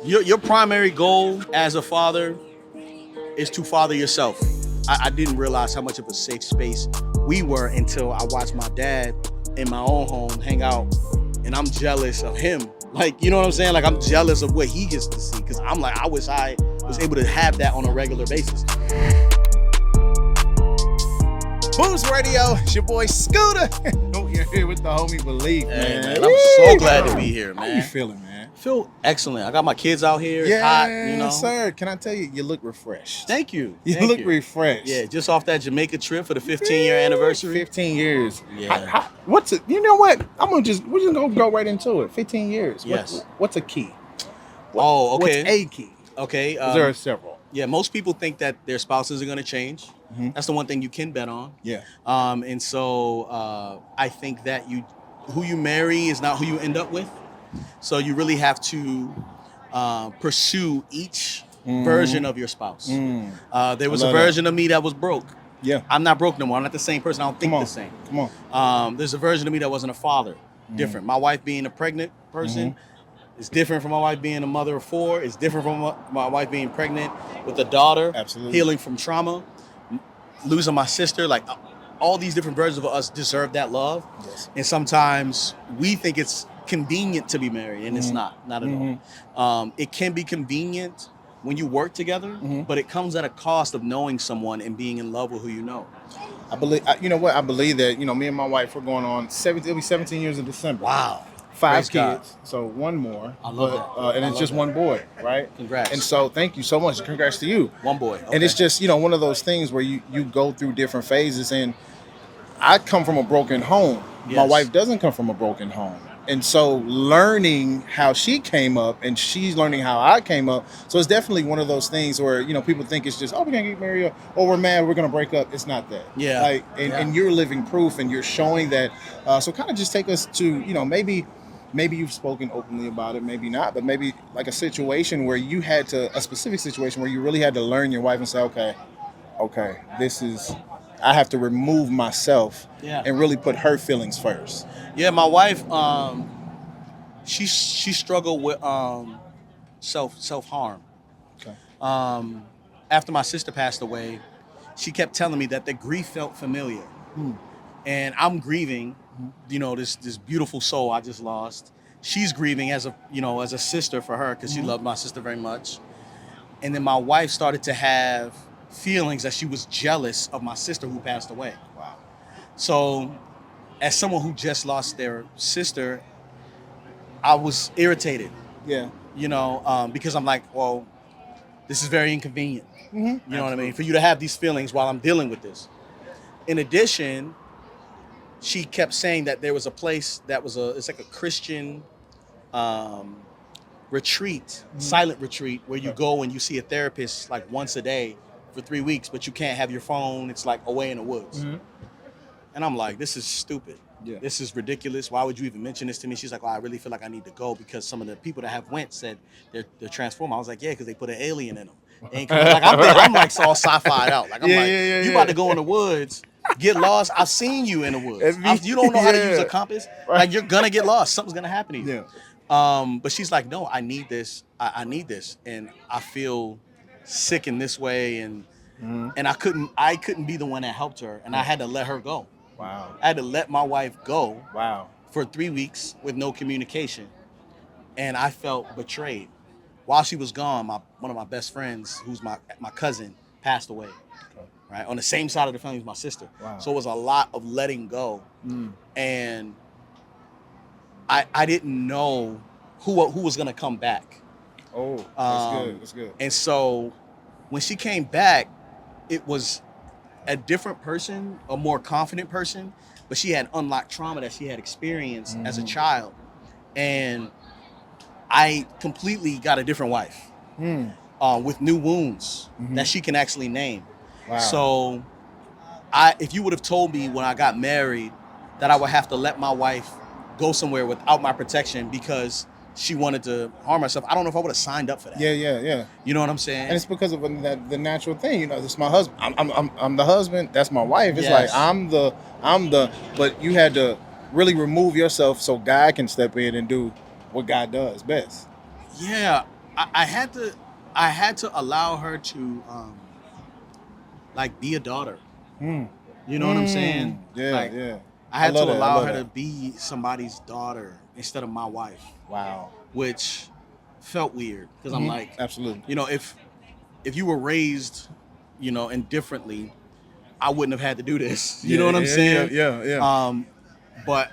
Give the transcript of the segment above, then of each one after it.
Your primary goal as a father is to father yourself. I didn't realize how much of a safe space we were until I watched my dad in my own home hang out, and I'm jealous of him. Like, you know what I'm saying? Like, I'm jealous of what he gets to see, because I'm like, I wish I was able to have that on a regular basis. Booze Radio, it's your boy Scooter. You're here with the homie Beleaf, Hey, man. I'm so glad to be here, man. How you feeling, man? I feel excellent. I got my kids out here. It's hot, you know. Sir. Can I tell you, you look refreshed. Thank you. You Thank look refreshed. Yeah, just off that Jamaica trip for the 15-year anniversary. 15 years. Yeah. What's it? You know what? We're just gonna go right into it. 15 years. Yes. What's a key? Okay. What's a key? Okay. There are several. Yeah, most people think that their spouses are going to change. Mm-hmm. That's the one thing you can bet on. Yeah. And so I think that who you marry is not who you end up with. So you really have to pursue each version of your spouse. There was a version of me that was broke. Yeah. I'm not broke no more. I'm not the same person. I don't think the same. Come on. There's a version of me that wasn't a father. Different. My wife being a pregnant person. It's different from my wife being a mother of 4. It's different from my wife being pregnant with a daughter. Absolutely. Healing from trauma. Losing my sister. Like, all these different versions of us deserve that love. Yes. And sometimes we think it's convenient to be married, and it's not at all. It can be convenient when you work together, but it comes at a cost of knowing someone and being in love with who you know. I believe. You know what? I believe that. You know, me and my wife, we're going on 17. It'll be 17 years in December. Wow. 5 Praise God. kids, so one more. I love that. And it's just one boy, right? Congrats. And so thank you so much. Congrats to you. One boy. Okay. And it's just, you know, one of those things where you go through different phases. And I come from a broken home. Yes. My wife doesn't come from a broken home. And so learning how she came up and she's learning how I came up. So it's definitely one of those things where, you know, people think it's just, oh, we're going to get married or we're mad, we're going to break up. It's not that. Yeah. Like, and you're living proof and you're showing that. So kind of just take us to, you know, maybe you've spoken openly about it, maybe not, but maybe like a situation where you had to, a specific situation where you really had to learn your wife and say, okay, this is, I have to remove myself and really put her feelings first. Yeah, my wife, she struggled with self-harm. Okay. After my sister passed away, she kept telling me that the grief felt familiar. And I'm grieving, you know, this beautiful soul I just lost. She's grieving as a sister for her, because she loved my sister very much. And then my wife started to have feelings that she was jealous of my sister who passed away. Wow. So as someone who just lost their sister, I was irritated. Yeah. You know, because I'm like, well, this is very inconvenient. You know Absolutely. what I mean? For you to have these feelings while I'm dealing with this. In addition, she kept saying that there was a place that was it's like a Christian retreat, silent retreat, where you go and you see a therapist like once a day for 3 weeks, but you can't have your phone. It's like away in the woods. And I'm like, this is stupid. Yeah. This is ridiculous. Why would you even mention this to me? She's like, well, I really feel like I need to go because some of the people that have went said they're transformed. I was like, yeah, because they put an alien in them. Like, I'm like all sci-fi out. Like, I'm you about to go in the woods, get lost. I've seen you in the woods. You don't know how to use a compass. Like, you're gonna get lost. Something's gonna happen to you. Yeah. But she's like, no, I need this. I need this, and I feel sick in this way, and I couldn't be the one that helped her, and I had to let her go. Wow. I had to let my wife go. Wow. For 3 weeks with no communication, and I felt betrayed. While she was gone, one of my best friends, who's my cousin, passed away. Okay. Right, on the same side of the family as my sister. Wow. So it was a lot of letting go, and I didn't know who was gonna come back. Oh, that's good. That's good. And so when she came back, it was a different person, a more confident person, but she had unlocked trauma that she had experienced as a child. And I completely got a different wife with new wounds that she can actually name. Wow. So if you would have told me when I got married that I would have to let my wife go somewhere without my protection because she wanted to harm herself, I don't know if I would have signed up for that. Yeah. You know what I'm saying? And it's because of the natural thing, you know. This is my husband. I'm the husband. That's my wife. It's Yes. like I'm the. But you had to really remove yourself so God can step in and do what God does best. Yeah, I had to allow her to like be a daughter. Mm. You know what I'm saying? Yeah, Like yeah. I I had to love that. I allow love her to that. be somebody's daughter instead of my wife, Wow. which felt weird because I'm like, Absolutely. you know, if you were raised, you know, indifferently, I wouldn't have had to do this. You Yeah, know what I'm yeah, yeah, saying? yeah, yeah. Um, but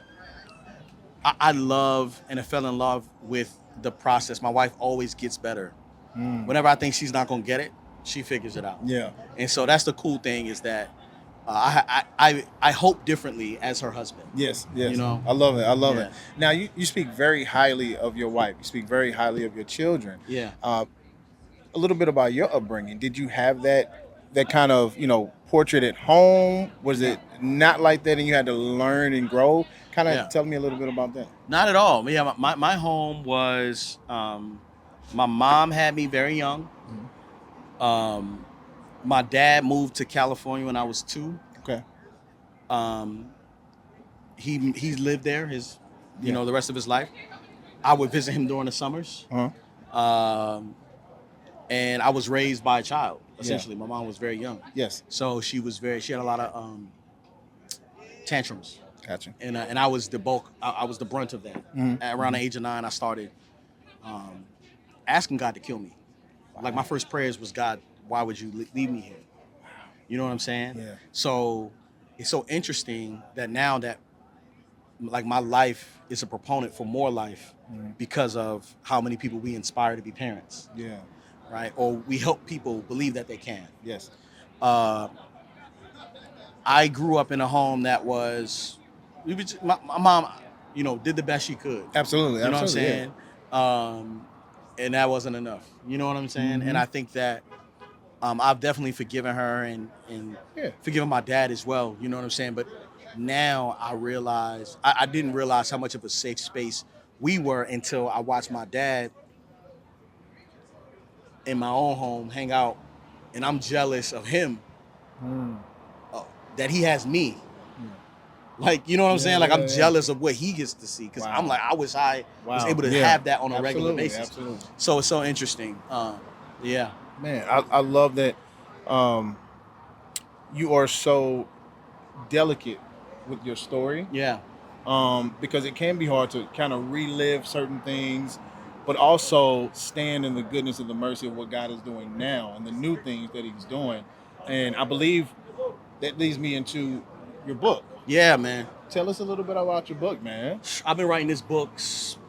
I love and I fell in love with the process. My wife always gets better. Mm. Whenever I think she's not gonna get it, she figures it out. Yeah. And so that's the cool thing is that I hope differently as her husband. Yes, You yes. know? I love it. I love it. Yeah. Now, you speak very highly of your wife. You speak very highly of your children. Yeah. Uh, a little bit about your upbringing. Did you have that kind of portrait at home? Was No. it not like that, and you had to learn and grow? Kind of Yeah. tell me a little bit about that. Not at all. Yeah, my home was my mom had me very young. Mhm. Um, my dad moved to California when I was 2. Okay. Um, he lived there his Yeah. the rest of his life. I would visit him during the summers. Uh-huh. Um, and I was raised by a child. Yeah. Essentially, my mom was very young, Yes. so she had a lot of tantrums, Gotcha. and I was the bulk. I was the brunt of that. Mhm. At around the age of 9, I started um, asking God to kill me. Like my first prayers was, God, why would you leave me here? You know what I'm saying? Yeah. So it's so interesting that now that like my life is a proponent for more life Mhm. because of how many people we inspire to be parents, Yeah. right? Or we help people believe that they can. Yes. Uh, I grew up in a home that was, my mom, did the best she could. Absolutely. You know what I'm Absolutely. saying? And that wasn't enough. You know what I'm saying? Mhm. And I think that I've definitely forgiven her and Yeah. forgiven my dad as well. You know what I'm saying? But now I realize I didn't realize how much of a safe space we were until I watched my dad in my own home hang out, and I'm jealous of him Mm. uh, that he has me. Yeah. Like, you know what I'm Yeah, saying? Like, yeah, I'm yeah. jealous of what he gets to see because I'm Wow. like, I wish I was Wow. able to Yeah. have that on a regular Absolutely. basis. Absolutely. So it's so interesting. Yeah. Man, I love that. Um, you are so delicate with your story. Yeah. Because it can be hard to kind of relive certain things, but also stand in the goodness and the mercy of what God is doing now and the new things that He's doing. And I believe that leads me into your book. Yeah, man. Tell us a little bit about your book, man. I've been writing this book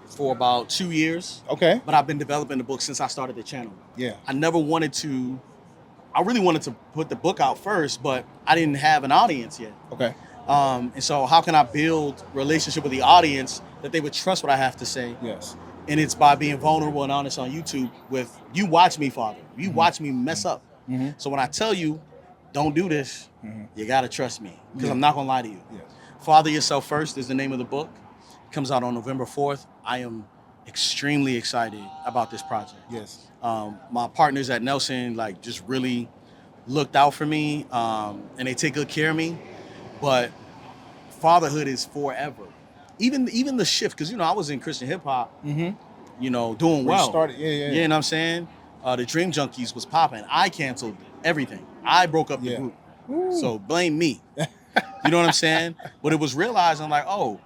for about 2 years, Okay. but I've been developing the book since I started the channel. Yeah. I really wanted to put the book out first, but I didn't have an audience yet. Okay. And so how can I build relationship with the audience that they would trust what I have to say? Yes. And it's by being vulnerable and honest on YouTube with, you watch me, Father. You watch me mess up. Mm-hmm. So when I tell you, don't do this, you got to trust me because Yeah. I'm not going to lie to you. Yes. Father Yourself First is the name of the book. It comes out on November 4th. I am extremely excited about this project. Yes. My partners at Nelson just really looked out for me, and they take good care of me. But fatherhood is forever. Even the shift, because I was in Christian hip hop, Mm-hmm. doing well. Started. Yeah. Yeah. Yeah, you know what I'm saying? The Dream Junkies was popping. I canceled everything. I broke up the Yeah. group. Ooh. So blame me. You know what I'm saying? But it was realized, I'm like, oh,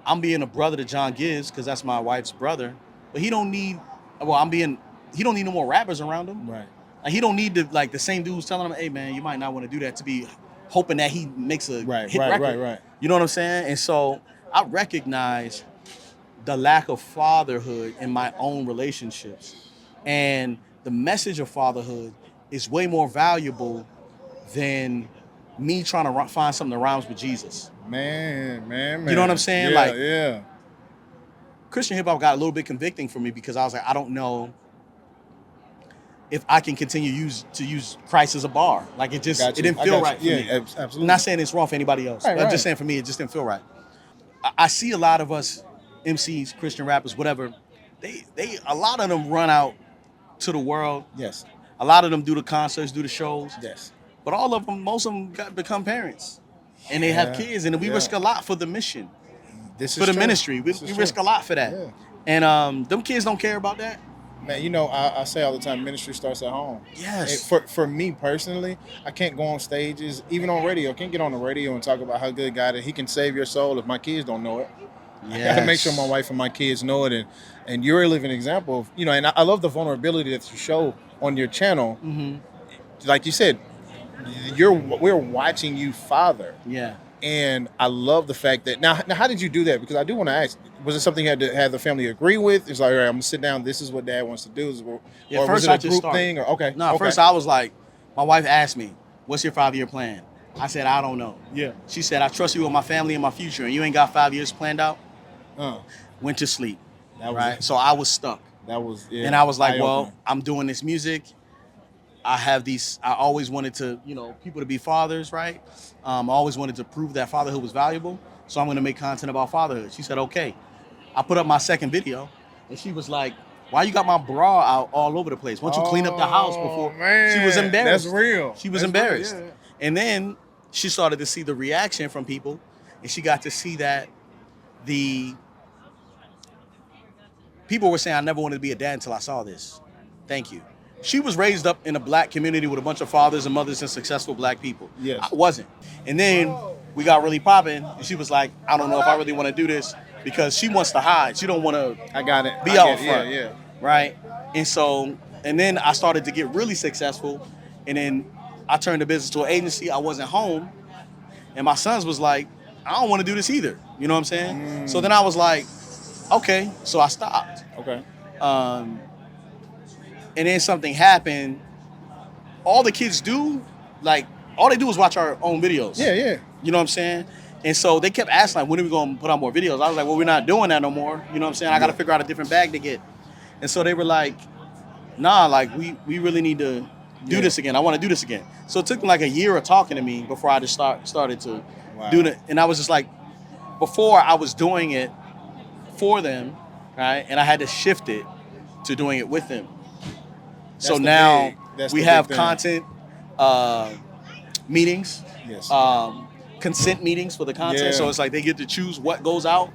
I'm being a brother to John Gibbs because that's my wife's brother. But he don't need no more rappers around him. Right. Like, he don't need the same dudes telling him, hey man, you might not want to do that, to be hoping that he makes a Right. hit Right. record. Right. You know what I'm saying? And so I recognize the lack of fatherhood in my own relationships. And the message of fatherhood is way more valuable than me trying to find something that rhymes with Jesus. Man. You know what I'm saying? Yeah. Like, Yeah. Christian hip hop got a little bit convicting for me because I was like, I don't know if I can continue to use Christ as a bar. Like, it Got you. didn't I feel got you. right for Yeah, me. absolutely. I'm not saying it's wrong for anybody else. Right, I'm right. just saying for me, it just didn't feel right. I see a lot of us MCs, Christian rappers, whatever. A lot of them run out to the world. Yes. A lot of them do the concerts, do the shows. Yes. But most of them become parents, and they have Yeah, kids, and we yeah. risk a lot for the mission, This for is the true. ministry. We This is risk true. a lot for that. Yeah. And them kids don't care about that. Man, you know, I say all the time, ministry starts at home. Yes. For me personally, I can't go on stages, even on radio. I can't get on the radio and talk about how good God is. He can save your soul if my kids don't know it. I got to make sure my Yes. wife and my kids know it, and you're a living example of, you know. And I love the vulnerability that you show on your channel. Mm-hmm. Like you said, we're watching you father. Yeah. And I love the fact that now how did you do that? Because I do want to ask, was it something you had to have the family agree with? It's like, all right, I'm gonna sit down. This is what Dad wants to do. Yeah, Or was first it I a just group started. thing? Or okay, No, okay. first I was like, my wife asked me, "What's your 5-year plan?" I said, "I don't know." Yeah. She said, "I trust you with my family and my future, and you ain't got 5 years planned out." Uh, Went to sleep. that was Right. So I was stuck, that was yeah, and I was like, eye-opening. "Well, I'm doing this music. I have these. I always wanted to, people to be fathers, right? I always wanted to prove that fatherhood was valuable. So I'm going to make content about fatherhood." She said, "Okay." I put up my second video, and she was like, "Why you got my bra out all over the place? Why don't you clean up the house before?" Man, She was embarrassed. That's real. She was That's real, embarrassed. yeah. And then she started to see the reaction from people, and she got to see that the people were saying, "I never wanted to be a dad until I saw this." Thank you. She was raised up in a black community with a bunch of fathers and mothers and successful black people. Yes. I wasn't. And then we got really popping, and she was like, "I don't know if I really want to do this," because she wants to hide. She don't want to I got it. be I out get it. front. Yeah, Right? And so, and then I started to get really successful, and then I turned the business to an agency. I wasn't home, and my sons was like, "I don't want to do this either." You know what I'm saying? So then I was like, okay. So I stopped. yeah. Okay. And then something happened. All the kids do, like, all they do is watch our own videos. Yeah, yeah. You know what I'm saying? And so they kept asking, like, when are we going to put out more videos? I was like, well, we're not doing that no more. You know what I'm saying? I got to figure out a different bag to get. And so they were like, nah, like, we really need to do this again. I want to do this again. So it took them like a year of talking to me before I just started to do it. And I was just like, before I was doing it for them, right? And I had to shift it to doing it with them. So now we have content meetings, Yes. consent meetings for the content. Yeah. So it's like they get to choose what goes out.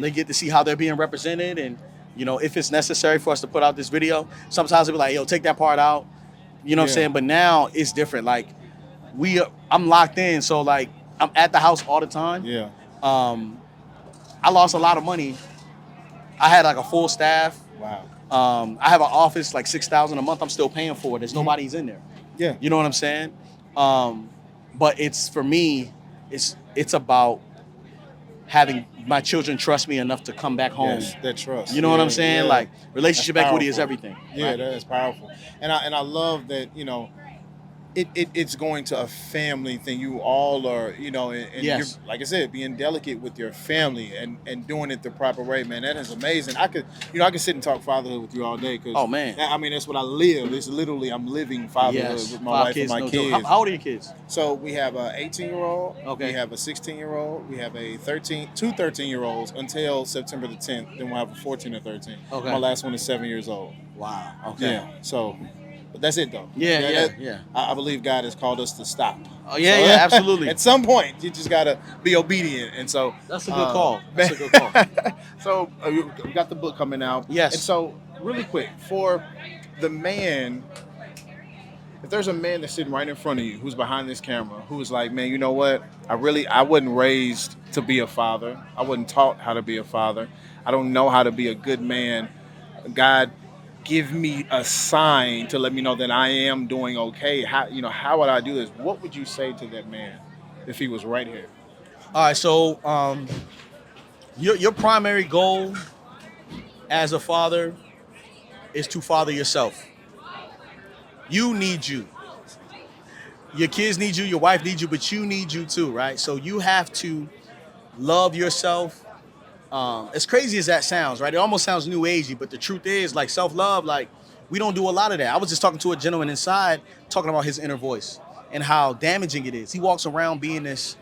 They get to see how they're being represented, and if it's necessary for us to put out this video. Sometimes they'll be like, "Yo, take that part out." You know what I'm saying? But now it's different. Like I'm locked in, so like I'm at the house all the time. Yeah. I lost a lot of money. I had like a full staff. Wow. I have an office like $6,000 a month. I'm still paying for it. There's nobody's in there. Yeah. You know what I'm saying? But it's, for me, it's about having my children trust me enough to come back home. Yes, that trust. You know what I'm saying? Yeah. Like, relationship That's equity is powerful. everything. Yeah, right? that is powerful. And I love that, it's going to a family thing. You all are, and Yes. you're, like I said, being delicate with your family and doing it the proper way, man. That is amazing. I could sit and talk fatherhood with you all day. Cause Oh, man. I mean, that's what I live. It's literally, I'm living fatherhood with my 5 wife kids, and my no kids. joke. How old are your kids? So we have a 18-year-old. Okay. We have a 16-year-old. We have a 2 13-year-olds until September the 10th. Then we'll have a 14 or 13. Okay. My last one is 7 years old. Wow. Okay. Yeah. So, but that's it though. Yeah. I believe God has called us to stop. Oh, yeah, So, yeah, absolutely. At some point, you just gotta be obedient, and so That's a good call. That's a good call. So we got the book coming out. Yes. And so, really quick, for the man, if there's a man that's sitting right in front of you who's behind this camera, who's like, man, you know what? I wasn't raised to be a father. I wasn't taught how to be a father. I don't know how to be a good man. God, give me a sign to let me know that I am doing okay. How would I do this? What would you say to that man if he was right here? All right, so your primary goal as a father is to father yourself. You need you. Your kids need you, your wife needs you, but you need you too, right? So you have to love yourself. As crazy as that sounds, right? It almost sounds new agey, but the truth is, like, self-love, like, we don't do a lot of that. I was just talking to a gentleman inside, talking about his inner voice and how damaging it is. He walks around being this,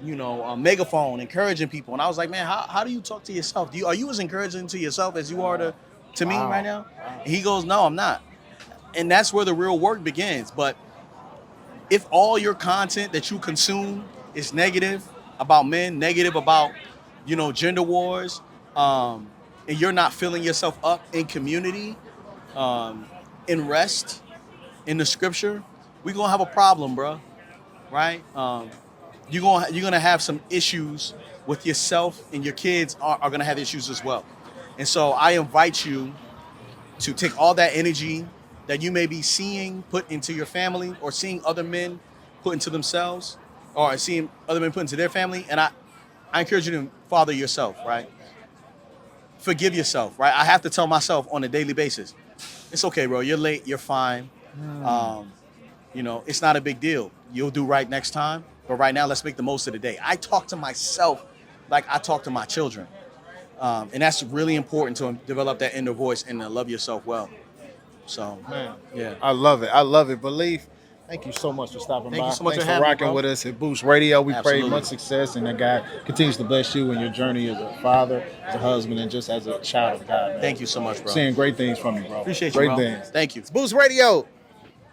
megaphone, encouraging people. And I was like, man, how do you talk to yourself? Are you as encouraging to yourself as you are to me right now? And he goes, no, I'm not. And that's where the real work begins. But if all your content that you consume is negative about men, negative about gender wars, and you're not filling yourself up in community, in rest, in the scripture, we're gonna have a problem, bro. Right? You're gonna have some issues with yourself, and your kids are gonna have issues as well. And so I invite you to take all that energy that you may be seeing put into your family, or seeing other men put into themselves, or seeing other men put into their family, and I encourage you to father yourself, right? Forgive yourself, right? I have to tell myself on a daily basis, it's okay, bro. You're late. You're fine. Um, it's not a big deal. You'll do right next time. But right now, let's make the most of the day. I talk to myself like I talk to my children. And that's really important to develop that inner voice and to love yourself well. So, Man, yeah. I love it. I love it. Beleaf, thank you so much for stopping Thank by. you so much Thanks for for having me, rocking bro. with us at Boost Radio. We pray Absolutely. much success, and that God continues to bless you in your journey as a father, as a husband, and just as a child of God. Man. Thank you so much, bro. Seeing great things from you, bro. Appreciate you, great bro. things. Thank you. It's Boost Radio.